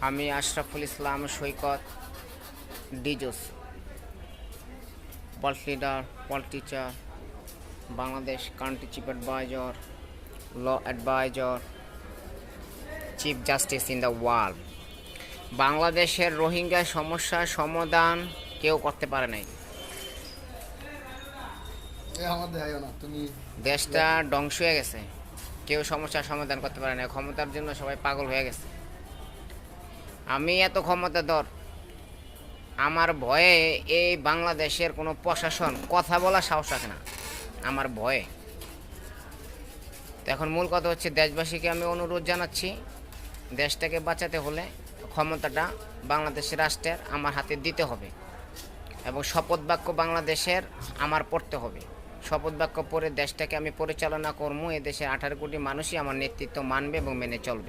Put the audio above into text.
আমি আশরাফুল ইসলাম সৈকত, ডিজোস, world leader, world teacher, Bangladesh country chief adviser, law adviser, chief justice in the world. বাংলাদেশের রোহিঙ্গা সমস্যার সমাধান কেউ করতে পারে নাই। দেশটা ধ্বংস হয়ে গেছে, কেউ সমস্যার সমাধান করতে পারে না। ক্ষমতার জন্য সবাই পাগল হয়ে গেছে। আমি এত ক্ষমতাধর, আমার ভয়ে এই বাংলাদেশের কোনো প্রশাসন কথা বলার সাহস রাখে না, আমার ভয়ে। তো এখন মূল কথা হচ্ছে, দেশবাসীকে আমি অনুরোধ জানাচ্ছি, দেশটাকে বাঁচাতে হলে ক্ষমতাটা বাংলাদেশের রাষ্ট্রের আমার হাতে দিতে হবে, এবং শপথ বাক্য বাংলাদেশের আমার পড়তে হবে। শপথ বাক্য পড়ে দেশটাকে আমি পরিচালনা করবো। এদেশের 18 কোটি মানুষই আমার নেতৃত্ব মানবে এবং মেনে চলবে।